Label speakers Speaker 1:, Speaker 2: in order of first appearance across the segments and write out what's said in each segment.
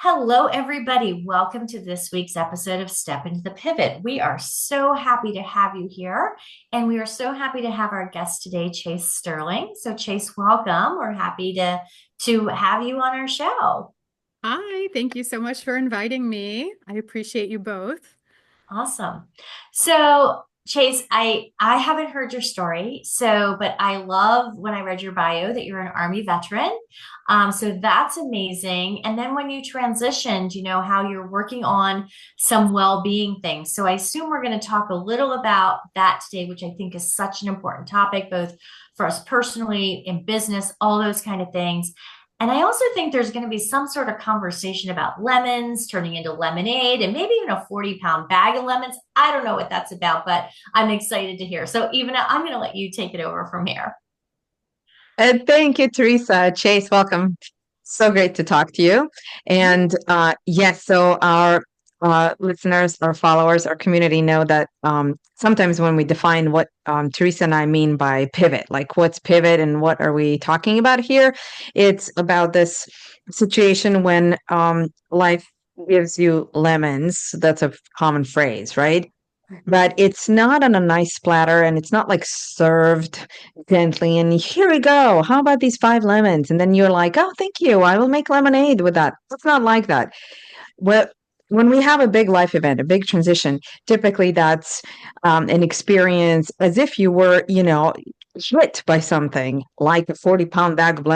Speaker 1: Hello, everybody. Welcome to this week's episode of Step into the Pivot. We are so happy to have you here, and we are so happy to have our guest today, Chase Sterling. So, Chase, welcome. We're happy to have you on our show.
Speaker 2: Hi, thank you so much for inviting me. I appreciate you both.
Speaker 1: Awesome. So, Chase, I haven't heard your story, but I love when I read your bio that you're an Army veteran. So that's amazing. And then when you transitioned, how you're working on some well-being things. So I assume we're going to talk a little about that today, which I think is such an important topic, both for us personally, in business, all those kind of things. And I also think there's going to be some sort of conversation about lemons turning into lemonade and maybe even a 40-pound bag of lemons. I don't know what that's about, but I'm excited to hear. So, even I'm going to let you take it over from here.
Speaker 3: Thank you, Teresa. Chase, welcome. So great to talk to you. And yes, so our listeners, our followers, our community know that sometimes when we define what Teresa and I mean by pivot, like what's pivot and what are we talking about here, it's about this situation when life gives you lemons. That's a common phrase, right?
Speaker 2: Mhm.
Speaker 3: But it's not on a nice platter and it's not like served gently and here we go. How about these five lemons? And then you're like, oh, thank you. I will make lemonade with that. It's not like that. Well, when we have a big life event, a big transition, typically that's an experience as if you were, hit by something like a 40-pound bag of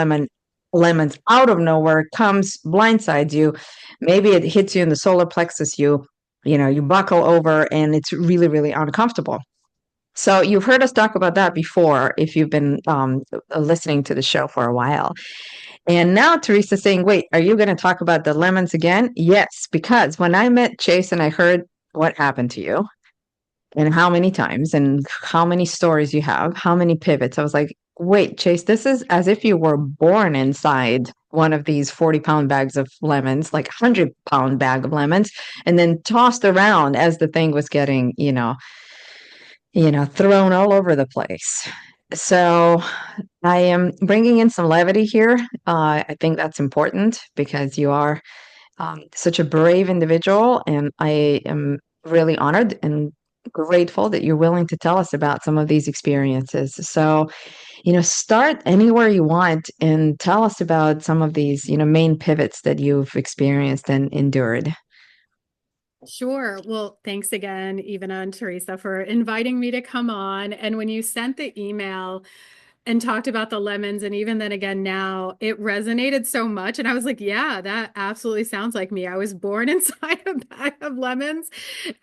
Speaker 3: lemons out of nowhere comes blindsides you. Maybe it hits you in the solar plexus. You buckle over and it's really, really uncomfortable. So you've heard us talk about that before if you've been listening to the show for a while. And now Teresa's saying, wait, are you going to talk about the lemons again? Yes, because when I met Chase and I heard what happened to you and how many times and how many stories you have, how many pivots, I was like, wait, Chase, this is as if you were born inside one of these 40-pound bags of lemons, like 100-pound bag of lemons, and then tossed around as the thing was getting, thrown all over the place. So I am bringing in some levity here. I think that's important because you are such a brave individual, and I am really honored and grateful that you're willing to tell us about some of these experiences. So, start anywhere you want and tell us about some of these, main pivots that you've experienced and endured.
Speaker 2: Sure. Well, thanks again, Ivana and Teresa, for inviting me to come on. And when you sent the email and talked about the lemons, and even then again now, it resonated so much. And I was like, yeah, that absolutely sounds like me. I was born inside a bag of lemons.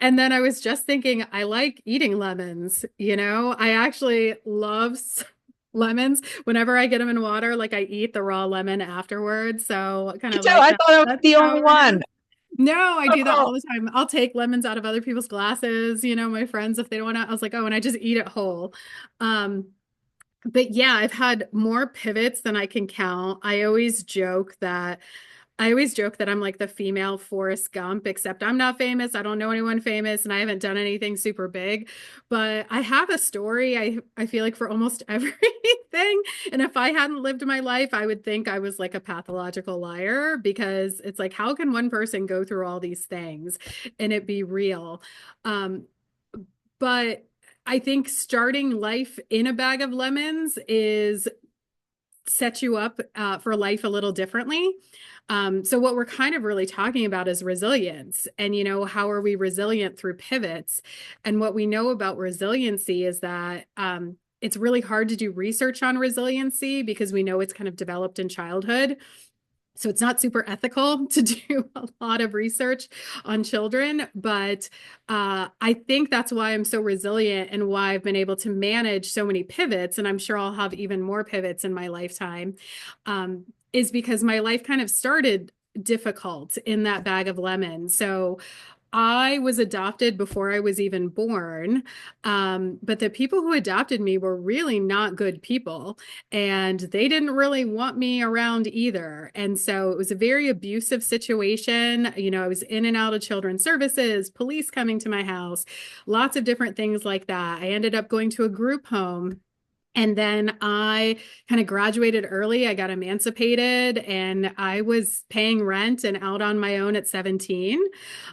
Speaker 2: And then I was just thinking, I like eating lemons. I actually love lemons. Whenever I get them in water, like I eat the raw lemon afterwards. So kind
Speaker 3: Me
Speaker 2: of
Speaker 3: too.
Speaker 2: like
Speaker 3: I
Speaker 2: that.
Speaker 3: thought I was
Speaker 2: That's
Speaker 3: the
Speaker 2: how
Speaker 3: only
Speaker 2: it is.
Speaker 3: one.
Speaker 2: No, I do that
Speaker 3: Oh,
Speaker 2: all the time. I'll take lemons out of other people's glasses, my friends, if they don't want to, I was like, oh, and I just eat it whole. Um, but yeah, I've had more pivots than I can count. I always joke that I'm like the female Forrest Gump, except I'm not famous. I don't know anyone famous and I haven't done anything super big. But I have a story, I feel like, for almost everything. And if I hadn't lived my life, I would think I was like a pathological liar because it's like, how can one person go through all these things and it be real? Um, but I think starting life in a bag of lemons is set you up for life a little differently. So what we're kind of really talking about is resilience, and how are we resilient through pivots? And what we know about resiliency is that it's really hard to do research on resiliency because we know it's kind of developed in childhood. So it's not super ethical to do a lot of research on children, but I think that's why I'm so resilient and why I've been able to manage so many pivots. And I'm sure I'll have even more pivots in my lifetime, is because my life kind of started difficult in that bag of lemons. So I was adopted before I was even born. But the people who adopted me were really not good people, and they didn't really want me around either. And so it was a very abusive situation. I was in and out of children's services, police coming to my house, lots of different things like that. I ended up going to a group home And then I kind of graduated early. I got emancipated and I was paying rent and out on my own at 17.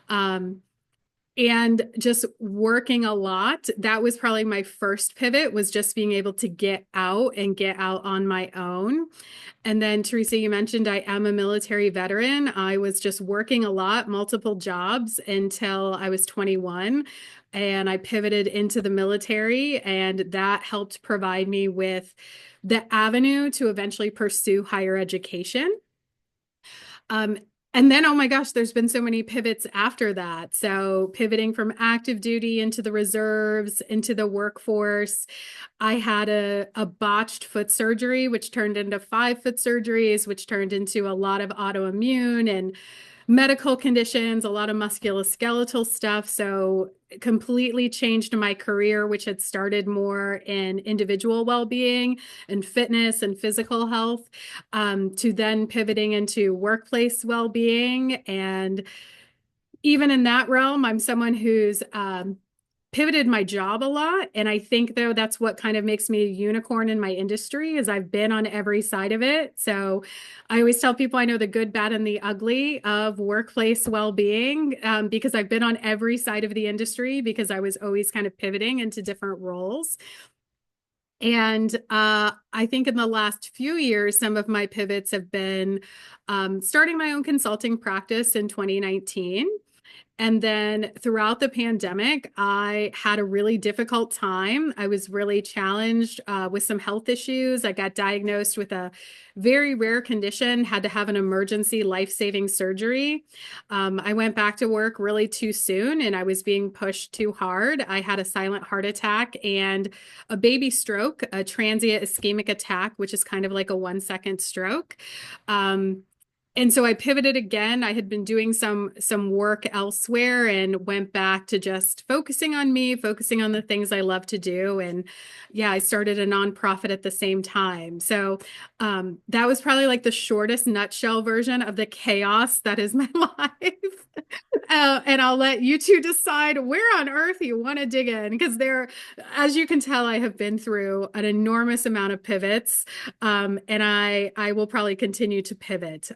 Speaker 2: Um, and just working a lot. That was probably my first pivot, was just being able to get out and get out on my own. And then, Teresa, you mentioned I am a military veteran. I was just working a lot, multiple jobs until I was 21. And I pivoted into the military, and that helped provide me with the avenue to eventually pursue higher education. Um, and then, oh my gosh, there's been so many pivots after that. So, pivoting from active duty into the reserves, into the workforce. I had a botched foot surgery, which turned into 5 foot surgeries, which turned into a lot of autoimmune and medical conditions, a lot of musculoskeletal stuff. So, completely changed my career, which had started more in individual well-being and fitness and physical health, to then pivoting into workplace well-being. And even in that realm, I'm someone who's pivoted my job a lot. And I think, though, that's what kind of makes me a unicorn in my industry, is I've been on every side of it. So I always tell people I know the good, bad, and the ugly of workplace well-being, because I've been on every side of the industry, because I was always kind of pivoting into different roles. And I think in the last few years, some of my pivots have been starting my own consulting practice in 2019. And then throughout the pandemic, I had a really difficult time. I was really challenged with some health issues. I got diagnosed with a very rare condition, had to have an emergency life-saving surgery. I went back to work really too soon, and I was being pushed too hard. I had a silent heart attack and a baby stroke, a transient ischemic attack, which is kind of like a 1 second stroke. Um, and so I pivoted again. I had been doing some work elsewhere and went back to just focusing on me, focusing on the things I love to do. And yeah, I started a nonprofit at the same time. So that was probably like the shortest nutshell version of the chaos that is my life. And I'll let you two decide where on earth you want to dig in, because there, as you can tell, I have been through an enormous amount of pivots, and I will probably continue to pivot.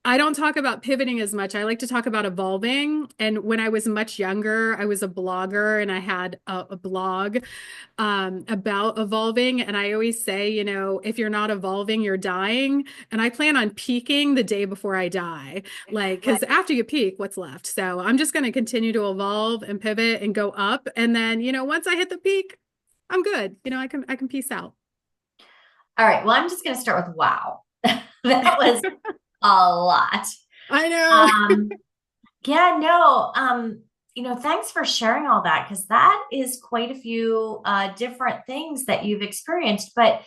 Speaker 2: I don't talk about pivoting as much. I like to talk about evolving. And when I was much younger, I was a blogger and I had a blog about evolving. And I always say, you know, if you're not evolving, you're dying. And I plan on peaking the day before I die. Like, because after you peak, what's left? So I'm just going to continue to evolve and pivot and go up. And then, you know, once I hit the peak, I'm good. You know, I can peace out.
Speaker 1: All right. Well, I'm just going to start with wow. That was a lot.
Speaker 2: I know.
Speaker 1: Um, yeah, no, thanks for sharing all that, because that is quite a few different things that you've experienced. But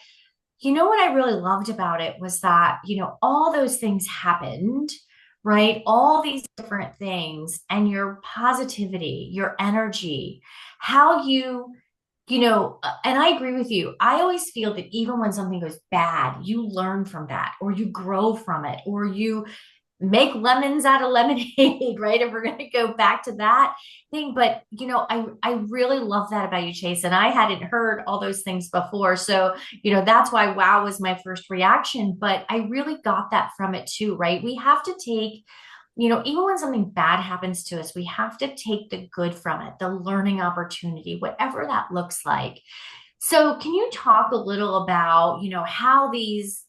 Speaker 1: what I really loved about it was that, all those things happened, right? All these different things, and your positivity, your energy, how and I agree with you. I always feel that even when something goes bad, you learn from that, or you grow from it, or you make lemons out of lemonade, right? If we're going to go back to that thing. But, I really love that about you, Chase. And I hadn't heard all those things before. So, that's why wow was my first reaction. But I really got that from it too, right? We have to take, even when something bad happens to us, we have to take the good from it, the learning opportunity, whatever that looks like. So, can you talk a little about, how these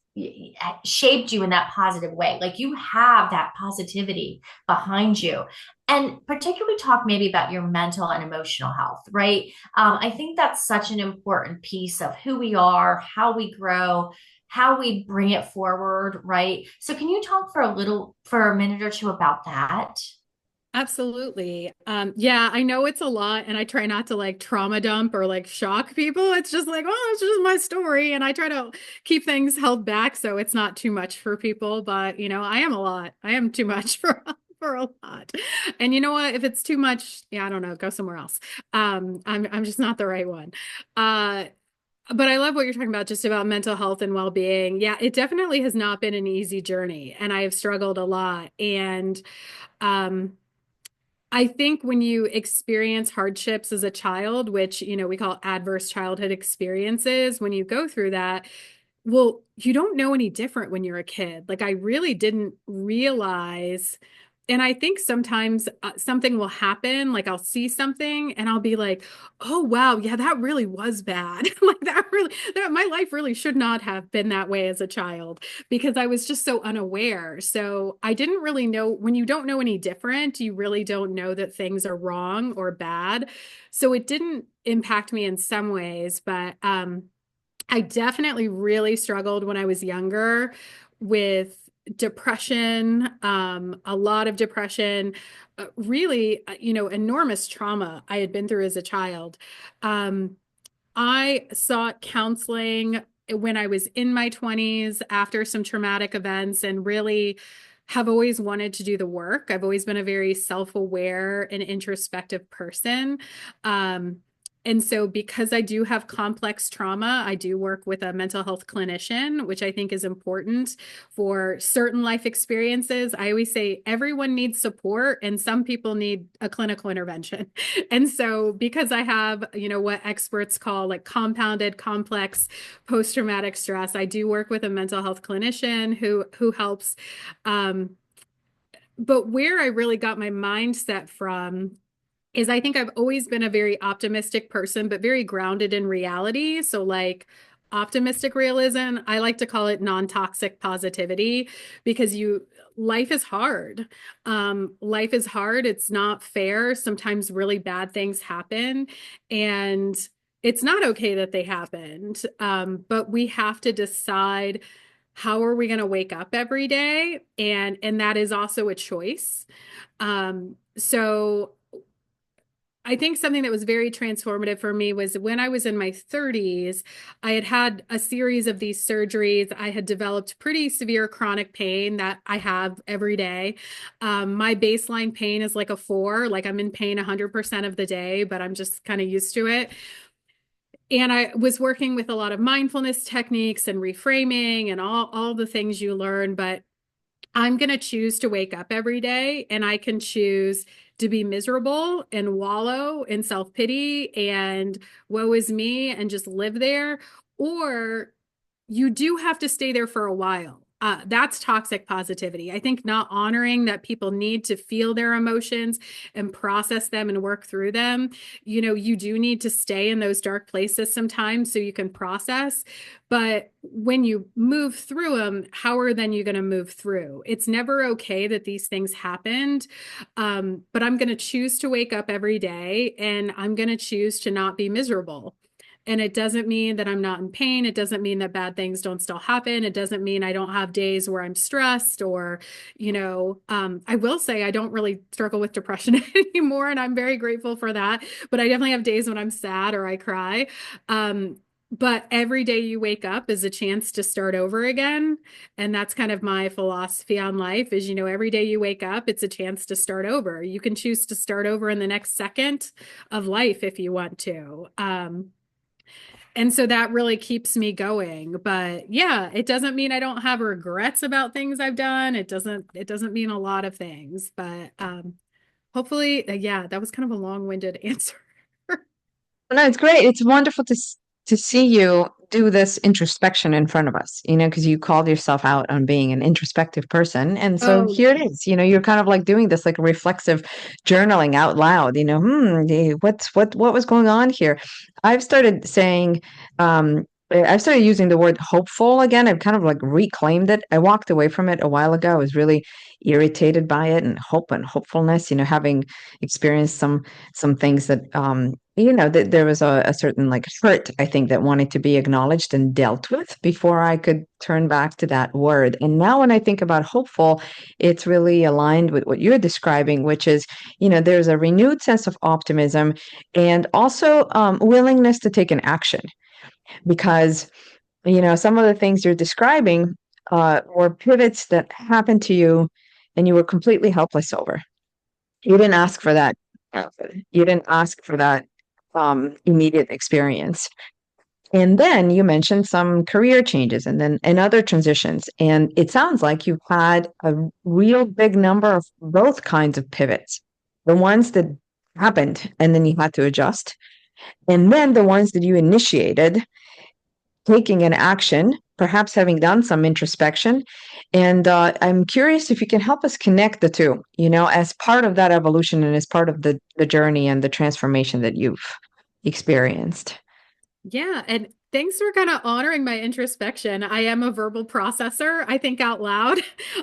Speaker 1: shaped you in that positive way? Like, you have that positivity behind you, and particularly talk maybe about your mental and emotional health, right? I think that's such an important piece of who we are, how we grow, how we bring it forward, right? So, can you talk for a minute or two about that?
Speaker 2: Absolutely. Yeah, I know it's a lot, and I try not to like trauma dump or like shock people. It's just like, oh, it's just my story. And I try to keep things held back so it's not too much for people. But, I am a lot. I am too much for a lot. And you know what? If it's too much, yeah, I don't know, go somewhere else. I'm just not the right one. Uh, but I love what you're talking about, just about mental health and well-being. Yeah, it definitely has not been an easy journey, and I have struggled a lot. And um I think when you experience hardships as a child, which, we call adverse childhood experiences, when you go through that, well, you don't know any different when you're a kid. Like I really didn't realize. And I think sometimes something will happen, like I'll see something and I'll be like, oh, wow, yeah, that really was bad. Like my life really should not have been that way as a child because I was just so unaware. So I didn't really know when you don't know any different, you really don't know that things are wrong or bad. So it didn't impact me in some ways, but I definitely really struggled when I was younger with depression, a lot of depression, really, enormous trauma I had been through as a child. Um, I sought counseling when I was in my 20s after some traumatic events and really have always wanted to do the work. I've always been a very self-aware and introspective person. Um, and so, because I do have complex trauma, I do work with a mental health clinician, which I think is important for certain life experiences. I always say everyone needs support, and some people need a clinical intervention. And so, because I have, what experts call like compounded complex post-traumatic stress, I do work with a mental health clinician who helps. Um, but where I really got my mindset from is I think I've always been a very optimistic person, but very grounded in reality. So, like, optimistic realism, I like to call it non-toxic positivity because life is hard. Life is hard. It's not fair. Sometimes really bad things happen, and it's not okay that they happened. But we have to decide how are we going to wake up every day, and that is also a choice. So I think something that was very transformative for me was when I was in my 30s, I had had a series of these surgeries. I had developed pretty severe chronic pain that I have every day. My baseline pain is like a 4, like I'm in pain 100% of the day, but I'm just kind of used to it. And I was working with a lot of mindfulness techniques and reframing and all the things you learn, but I'm going to choose to wake up every day and I can choose to be miserable and wallow in self-pity and woe is me and just live there. Or you do have to stay there for a while. That's toxic positivity. I think not honoring that people need to feel their emotions and process them and work through them. You do need to stay in those dark places sometimes so you can process. But when you move through them, how are then you going to move through? It's never okay that these things happened. But I'm going to choose to wake up every day and I'm going to choose to not be miserable. And it doesn't mean that I'm not in pain. It doesn't mean that bad things don't still happen. It doesn't mean I don't have days where I'm stressed or, I will say I don't really struggle with depression anymore. And I'm very grateful for that. But I definitely have days when I'm sad or I cry. But every day you wake up is a chance to start over again. And that's kind of my philosophy on life is, every day you wake up, it's a chance to start over. You can choose to start over in the next second of life if you want to. And so that really keeps me going. But yeah, it doesn't mean I don't have regrets about things I've done. It doesn't mean a lot of things, but hopefully, yeah, that was kind of a long-winded answer.
Speaker 3: No, it's great. It's wonderful to see you do this introspection in front of us, because you called yourself out on being an introspective person. And so
Speaker 2: Oh,
Speaker 3: here it is, you're kind of like doing this like reflexive journaling out loud, what was going on here? I've started saying, I've started using the word hopeful again. I've kind of like reclaimed it. I walked away from it a while ago. I was really irritated by it and hope and hopefulness, having experienced some things that that there was a certain like hurt, I think, that wanted to be acknowledged and dealt with before I could turn back to that word. And now when I think about hopeful, it's really aligned with what you're describing, which is, there's a renewed sense of optimism and also willingness to take an action because, some of the things you're describing were pivots that happened to you and you were completely helpless over. You didn't ask for that. You didn't ask for that immediate experience. And then you mentioned some career changes and other transitions. And it sounds like you've had a real big number of both kinds of pivots. the ones that happened and then you had to adjust, and then the ones that you initiated, taking an action, perhaps having done some introspection. And I'm curious if you can help us connect the two, as part of that evolution and as part of the journey and the transformation that you've experienced.
Speaker 2: Yeah, and thanks for kind of honoring my introspection. I am a verbal processor. I think out loud.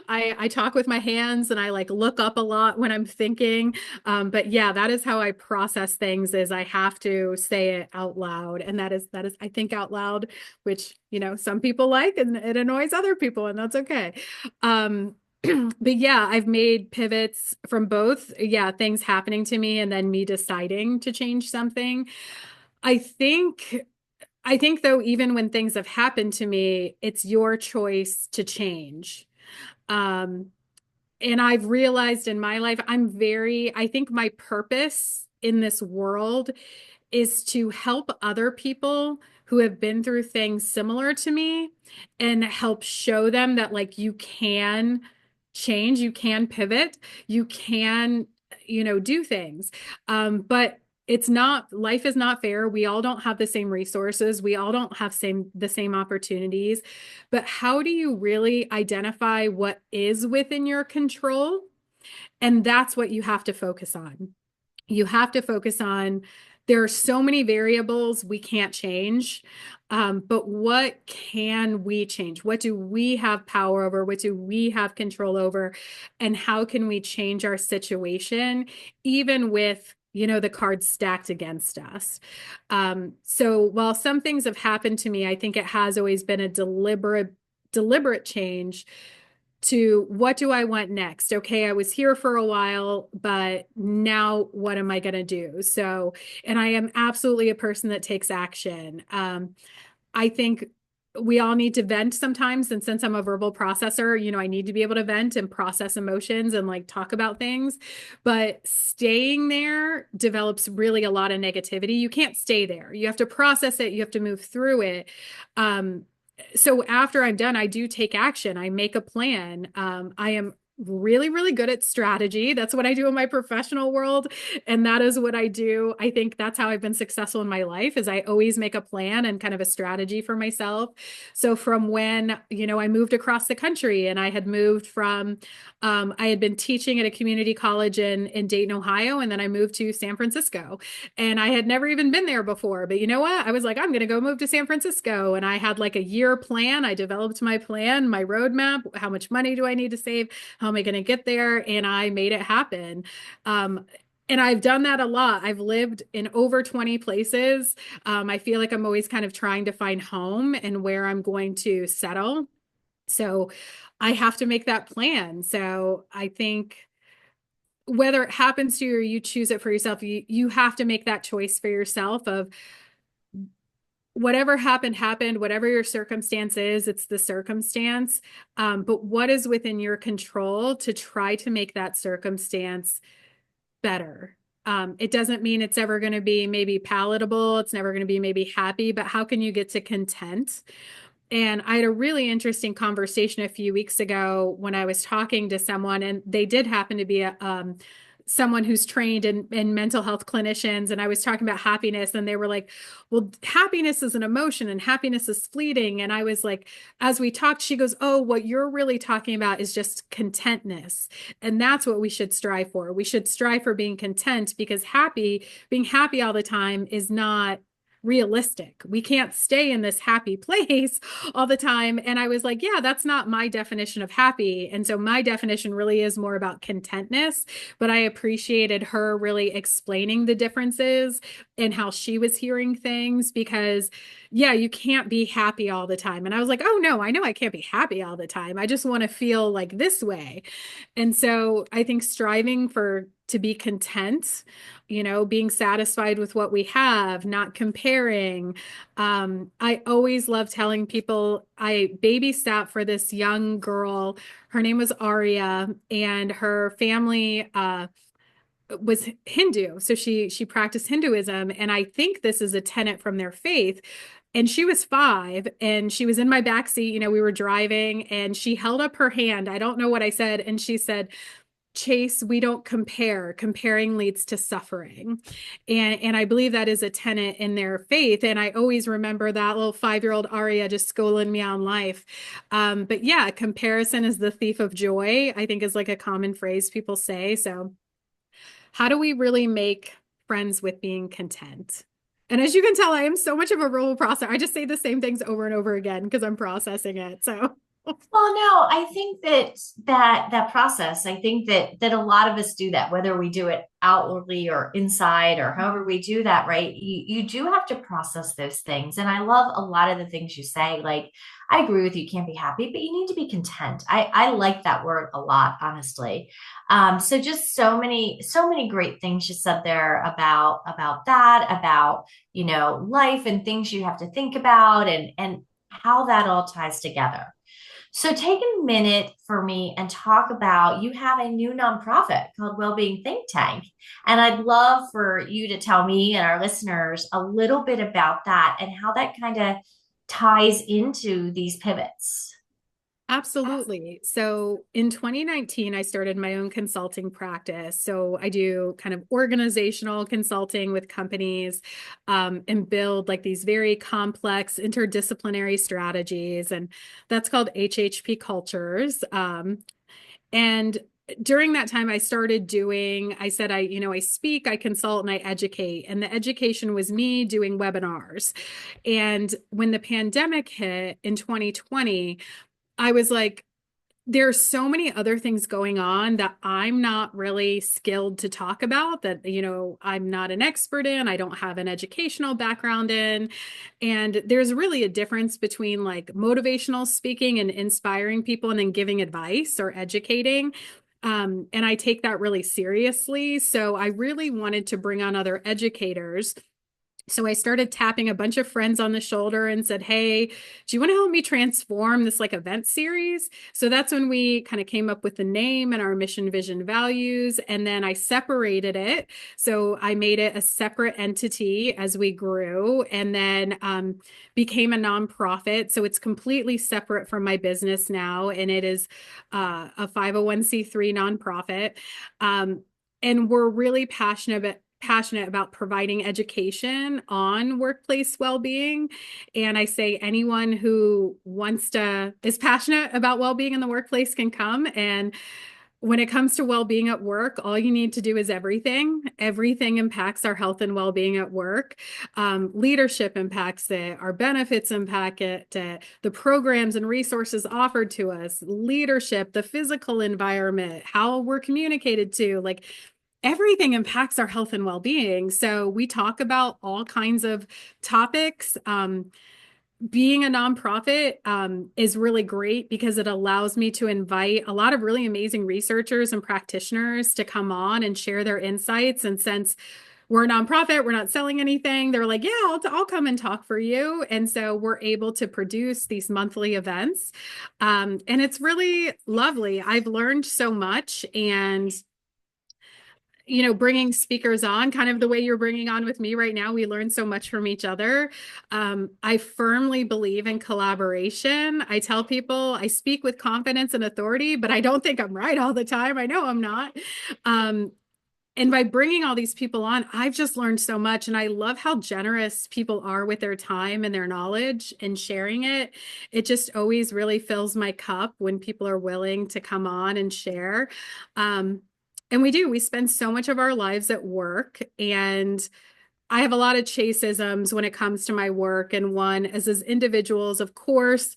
Speaker 2: I talk with my hands and I like look up a lot when I'm thinking. But yeah, that is how I process things is I have to say it out loud. And that is I think out loud, which, some people like and it annoys other people, and that's okay. Um, but yeah, I've made pivots from both, yeah, things happening to me and then me deciding to change something. I think I think though, even when things have happened to me, it's your choice to change. Um, and I've realized in my life, I think my purpose in this world is to help other people who have been through things similar to me and help show them that like you can change, you can pivot, you can, do things. But it's not, life is not fair. We all don't have the same resources. We all don't have the same opportunities. But how do you really identify what is within your control? And that's what you have to focus on. You have to focus on there are so many variables we can't change, but what can we change? What do we have power over? What do we have control over? And how can we change our situation, even with the cards stacked against us? So while some things have happened to me, I think it has always been a deliberate change to what do I want next? Okay, I was here for a while, but now what am I going to do? So, and I am absolutely a person that takes action. I think we all need to vent sometimes. And since I'm a verbal processor, I need to be able to vent and process emotions and like talk about things. But staying there develops really a lot of negativity. You can't stay there. You have to process it, you have to move through it. So after I'm done, I do take action. I make a plan. I am really, really good at strategy. That's what I do in my professional world. And that is what I do. I think that's how I've been successful in my life is I always make a plan and kind of a strategy for myself. So from when, I moved across the country and I had moved from, I had been teaching at a community college in Dayton, Ohio, and then I moved to San Francisco. And I had never even been there before. But you know what? I was like, I'm going to go move to San Francisco. And I had like a year plan. I developed my plan, my roadmap. How much money do I need to save? How am I going to get there? And I made it happen. And I've done that a lot. I've lived in over 20 places. I feel like I'm always kind of trying to find home and where I'm going to settle. So I have to make that plan. So I think whether it happens to you or you choose it for yourself, you have to make that choice for yourself of whatever happened, whatever your circumstance is, it's the circumstance. But what is within your control to try to make that circumstance better? It doesn't mean it's ever going to be maybe palatable. It's never going to be maybe happy, but how can you get to content? And I had a really interesting conversation a few weeks ago when I was talking to someone, and they did happen to be someone who's trained in mental health clinicians. And I was talking about happiness, and they were like, well, happiness is an emotion and happiness is fleeting. And I was like, as we talked, she goes, oh, what you're really talking about is just contentness. And that's what we should strive for. We should strive for being content because being happy all the time is not realistic. We can't stay in this happy place all the time. And I was like, yeah, that's not my definition of happy. And so my definition really is more about contentness. But I appreciated her really explaining the differences and how she was hearing things because, yeah, you can't be happy all the time. And I was like, oh, no, I know I can't be happy all the time. I just want to feel like this way. And so I think striving to be content, being satisfied with what we have, not comparing. I always love telling people I babysat for this young girl. Her name was Aria, and her family was Hindu. So she practiced Hinduism. And I think this is a tenet from their faith. And she was 5 and she was in my backseat. We were driving and she held up her hand. I don't know what I said. And she said, Chase, we don't compare. Comparing leads to suffering. And I believe that is a tenet in their faith. And I always remember that little 5-year-old Aria just schooling me on life. But yeah, comparison is the thief of joy, I think is like a common phrase people say. So how do we really make friends with being content? And as you can tell, I am so much of a rule processor. I just say the same things over and over again because I'm processing it. So
Speaker 1: Well, no, I think that process, I think that a lot of us do that, whether we do it outwardly or inside or however we do that, right? You do have to process those things. And I love a lot of the things you say. Like, I agree with you, can't be happy, but you need to be content. I like that word a lot, honestly. So just so many great things you said there about that, about, life and things you have to think about and how that all ties together. So take a minute for me and talk about you have a new nonprofit called Wellbeing Think Tank. And I'd love for you to tell me and our listeners a little bit about that and how that kind of ties into these pivots.
Speaker 2: absolutely. So in 2019, I started my own consulting practice. So I do kind of organizational consulting with companies and build like these very complex interdisciplinary strategies. And that's called HHP cultures. And during that time, I started doing, I said, I speak, I consult, and I educate. And the education was me doing webinars. And when the pandemic hit in 2020, I was like, there's so many other things going on that I'm not really skilled to talk about, that, I'm not an expert in, I don't have an educational background in. And there's really a difference between like motivational speaking and inspiring people and then giving advice or educating. And I take that really seriously. So I really wanted to bring on other educators. So I started tapping a bunch of friends on the shoulder and said, hey, do you want to help me transform this like event series? So that's when we kind of came up with the name and our mission, vision, values. And then I separated it. So I made it a separate entity as we grew, and then became a nonprofit. So it's completely separate from my business now. And it is a 501c3 nonprofit. And we're really passionate about providing education on workplace well-being. And I say anyone who is passionate about well-being in the workplace can come. And when it comes to well-being at work, all you need to do is everything. Everything impacts our health and well-being at work. Leadership impacts it. Our benefits impact it. The programs and resources offered to us, leadership, the physical environment, how we're communicated to, like everything impacts our health and well-being. So we talk about all kinds of topics. Being a nonprofit is really great because it allows me to invite a lot of really amazing researchers and practitioners to come on and share their insights. And since we're a nonprofit, we're not selling anything, they're like, yeah, I'll come and talk for you. And so we're able to produce these monthly events. And it's really lovely. I've learned so much. And bringing speakers on kind of the way you're bringing on with me right now, we learn so much from each other. I firmly believe in collaboration. I tell people I speak with confidence and authority, but I don't think I'm right all the time. I know I'm not. And by bringing all these people on, I've just learned so much. And I love how generous people are with their time and their knowledge and sharing it. It just always really fills my cup when people are willing to come on and share. And we spend so much of our lives at work, and I have a lot of chaseisms when it comes to my work. And one is, as individuals, of course,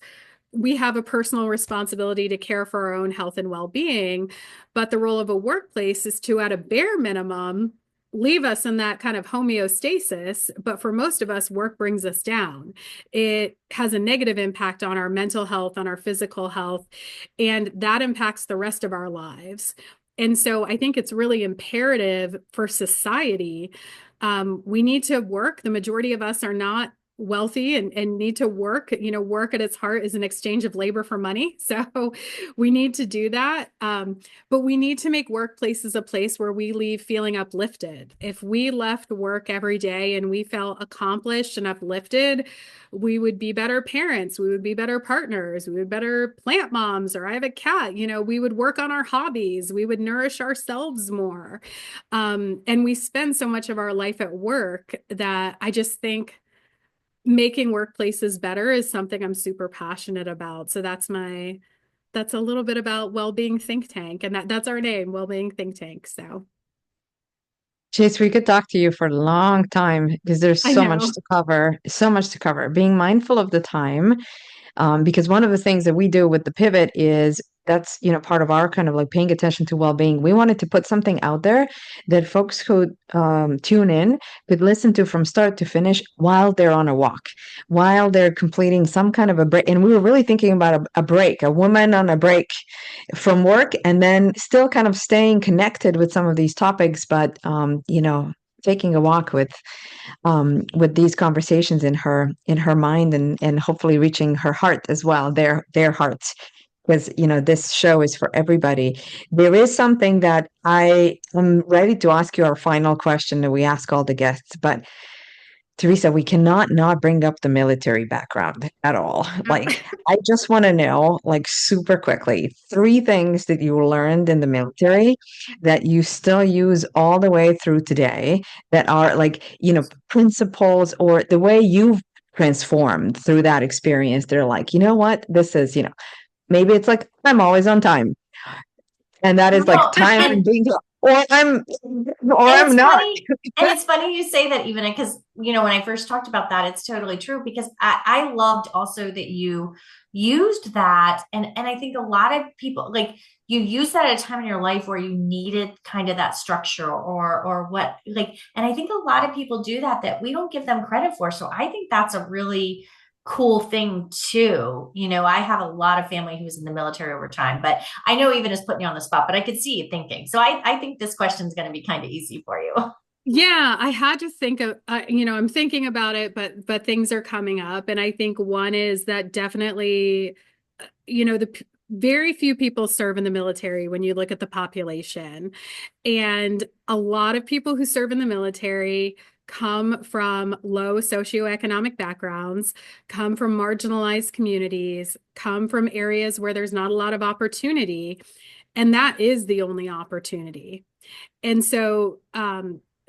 Speaker 2: we have a personal responsibility to care for our own health and well-being. But the role of a workplace is to, at a bare minimum, leave us in that kind of homeostasis. But for most of us, work brings us down. It has a negative impact on our mental health, on our physical health, and that impacts the rest of our lives. And so I think it's really imperative for society. We need to work. The majority of us are not wealthy and need to work. Work at its heart is an exchange of labor for money. So we need to do that. But we need to make workplaces a place where we leave feeling uplifted. If we left work every day and we felt accomplished and uplifted, we would be better parents. We would be better partners. We would be better plant moms, or I have a cat, we would work on our hobbies. We would nourish ourselves more. And we spend so much of our life at work that I just think making workplaces better is something I'm super passionate about. So that's a little bit about Wellbeing Think Tank, and that's our name, Wellbeing Think Tank. So
Speaker 3: Chase, we could talk to you for a long time because there's
Speaker 2: I
Speaker 3: so much
Speaker 2: know.
Speaker 3: to cover, so much to cover. Being mindful of the time, because one of the things that we do with the pivot is that's part of our kind of like paying attention to well-being. We wanted to put something out there that folks could tune in, could listen to from start to finish while they're on a walk, while they're completing some kind of a break. And we were really thinking about a break, a woman on a break from work, and then still kind of staying connected with some of these topics, but taking a walk with these conversations in her mind, and hopefully reaching her heart as well, their hearts, because this show is for everybody. There is something that I am ready to ask you, our final question that we ask all the guests, but Teresa, we cannot not bring up the military background at all. Like, I just want to know, like, super quickly, three things that you learned in the military that you still use all the way through today that are like, principles or the way you've transformed through that experience. They're like, you know what? This is, maybe it's like, I'm always on time. And that is like
Speaker 1: Well,
Speaker 3: time and
Speaker 1: and
Speaker 3: being, or
Speaker 1: and
Speaker 3: I'm
Speaker 1: it's
Speaker 3: not.
Speaker 1: funny, you say that, even because when I first talked about that, it's totally true, because I loved also that you used that, and I think a lot of people, like, you use that at a time in your life where you needed kind of that structure, or what, like, and I think a lot of people do that we don't give them credit for. So I think that's a really cool thing too. I have a lot of family who was in the military over time, but I know even as putting you on the spot, but I could see you thinking. So I think this question is going to be kind of easy for you.
Speaker 2: Yeah, I had to think of, I'm thinking about it, but things are coming up, and I think one is that definitely, very few people serve in the military when you look at the population, and a lot of people who serve in the military come from low socioeconomic backgrounds, come from marginalized communities, come from areas where there's not a lot of opportunity, and that is the only opportunity. And so,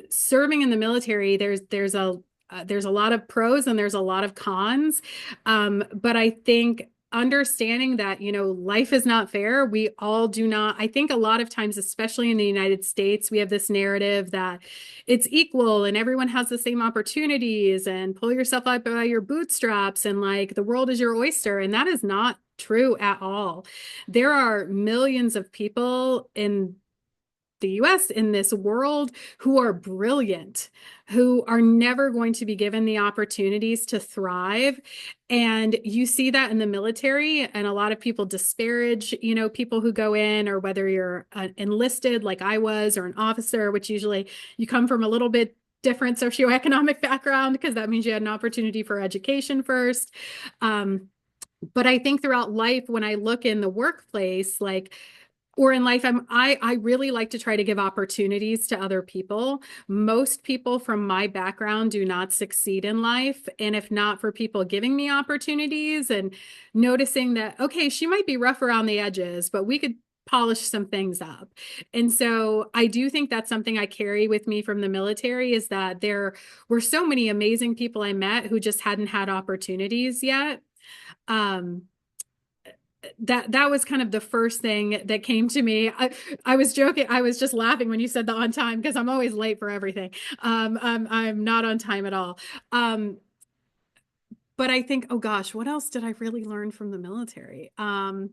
Speaker 2: serving in the military, there's a lot of pros and there's a lot of cons. But I think understanding that, life is not fair. We all do not. I think a lot of times, especially in the United States, we have this narrative that it's equal and everyone has the same opportunities, and pull yourself up by your bootstraps, and like the world is your oyster. And that is not true at all. There are millions of people in the US, in this world, who are brilliant, who are never going to be given the opportunities to thrive. And you see that in the military, and a lot of people disparage, people who go in, or whether you're enlisted like I was, or an officer, which usually you come from a little bit different socioeconomic background, because that means you had an opportunity for education first. But I think throughout life, when I look in the workplace, like, or in life, I really like to try to give opportunities to other people. Most people from my background do not succeed in life. And if not for people giving me opportunities and noticing that, okay, she might be rough around the edges, but we could polish some things up. And so I do think that's something I carry with me from the military, is that there were so many amazing people I met who just hadn't had opportunities yet. Um, that was kind of the first thing that came to me. I was joking. I was just laughing when you said the on time, because I'm always late for everything. I'm not on time at all. But I think, oh gosh, what else did I really learn from the military? I'm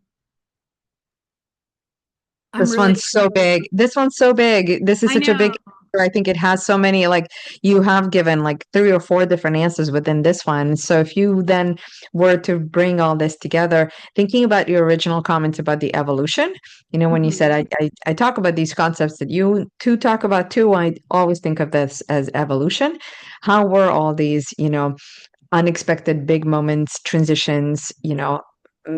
Speaker 3: This
Speaker 2: really,
Speaker 3: one's so big. This one's so big. This is
Speaker 2: I
Speaker 3: such a big
Speaker 2: know.
Speaker 3: answer. I think it has so many, like, you have given like three or four different answers within this one. So if you then were to bring all this together, thinking about your original comments about the evolution, when you
Speaker 2: Mhm.
Speaker 3: said I talk about these concepts that you two talk about too, I always think of this as evolution. How were all these, unexpected big moments, transitions,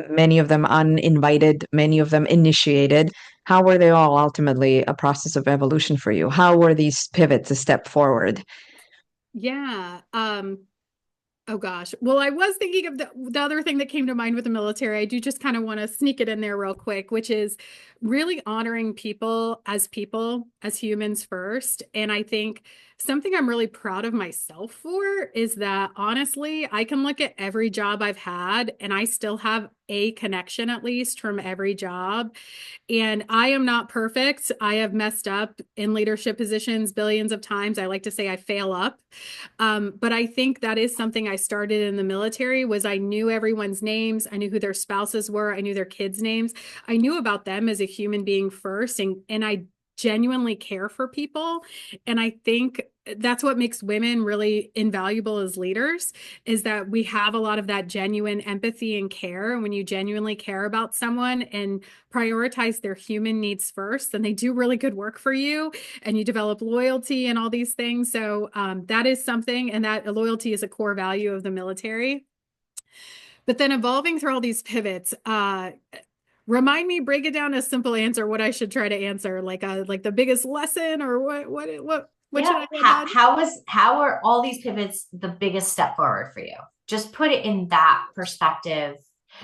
Speaker 3: many of them uninvited, many of them initiated. How were they all ultimately a process of evolution for you? How were these pivots a step forward?
Speaker 2: Yeah. Oh gosh. Well, I was thinking of the other thing that came to mind with the military. I do just kind of want to sneak it in there real quick, which is really honoring people, as humans first. And I think something I'm really proud of myself for is that honestly, I can look at every job I've had and I still have a connection at least from every job. And I am not perfect. I have messed up in leadership positions billions of times. I like to say I fail up. But I think that is something I started in the military was I knew everyone's names. I knew who their spouses were. I knew their kids' names. I knew about them as a human being first. And I genuinely care for people. And I think that's what makes women really invaluable as leaders is that we have a lot of that genuine empathy and care. And when you genuinely care about someone and prioritize their human needs first, then they do really good work for you and you develop loyalty and all these things. So that is something, and that loyalty is a core value of the military. But then evolving through all these pivots, remind me, break it down a simple answer, what I should try to answer, like the biggest lesson or what should
Speaker 1: Yeah.
Speaker 2: I write down?
Speaker 1: How are all these pivots the biggest step forward for you? Just put it in that perspective.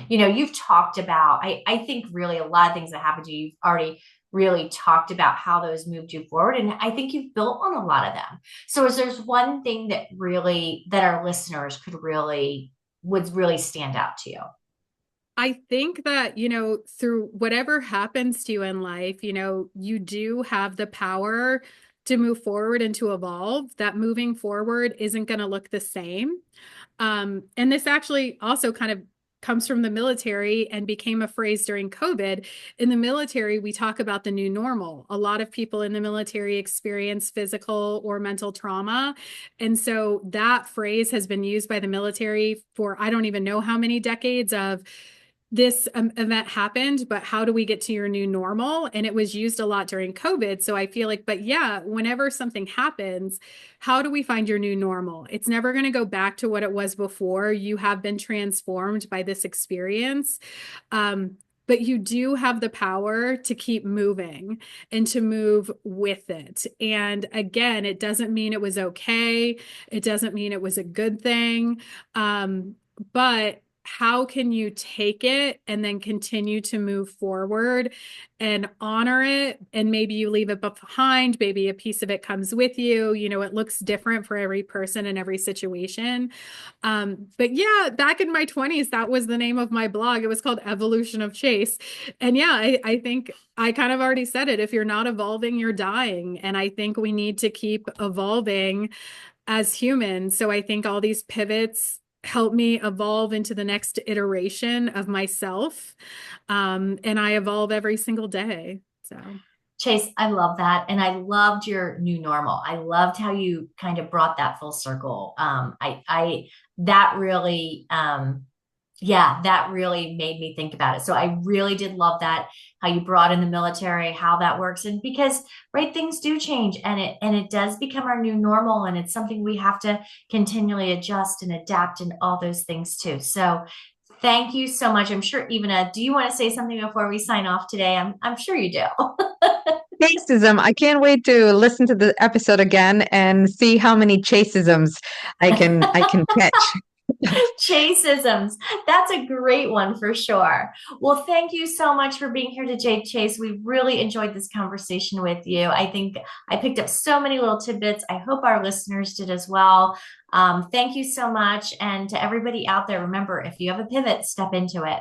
Speaker 1: You've talked about, I think really a lot of things that happened to you, you've already really talked about how those moved you forward. And I think you've built on a lot of them. So is there's one thing that our listeners would really stand out to you?
Speaker 2: I think that, through whatever happens to you in life, you do have the power to move forward and to evolve. That moving forward isn't going to look the same. And this actually also kind of comes from the military and became a phrase during COVID. In the military, we talk about the new normal. A lot of people in the military experience physical or mental trauma. And so that phrase has been used by the military for I don't even know how many decades of this event happened, but how do we get to your new normal? And it was used a lot during COVID. So I feel like, but yeah, whenever something happens, how do we find your new normal? It's never going to go back to what it was before. You have been transformed by this experience. But you do have the power to keep moving and to move with it. And again, it doesn't mean it was okay. It doesn't mean it was a good thing. But how can you take it and then continue to move forward and honor it? And maybe you leave it behind, maybe a piece of it comes with you. It looks different for every person in every situation. But yeah, back in my 20s, that was the name of my blog. It was called Evolution of Chase. And yeah, I think I kind of already said it. If you're not evolving, you're dying. And I think we need to keep evolving as humans. So I think all these pivots help me evolve into the next iteration of myself. And I evolve every single day. So
Speaker 1: Chase, I love that. And I loved your new normal. I loved how you kind of brought that full circle. That really, yeah, that really made me think about it. So I really did love that, how you brought in the military, how that works. And because, right, things do change and it does become our new normal. And it's something we have to continually adjust and adapt and all those things too. So thank you so much. I'm sure, Ivana, do you want to say something before we sign off today? I'm sure you do.
Speaker 3: Chaseism. I can't wait to listen to the episode again and see how many chaseisms I can catch.
Speaker 1: Chaseisms. That's a great one for sure. Well, thank you so much for being here today, Chase. We really enjoyed this conversation with you. I think I picked up so many little tidbits. I hope our listeners did as well. Thank you so much. And to everybody out there, remember, if you have a pivot, step into it.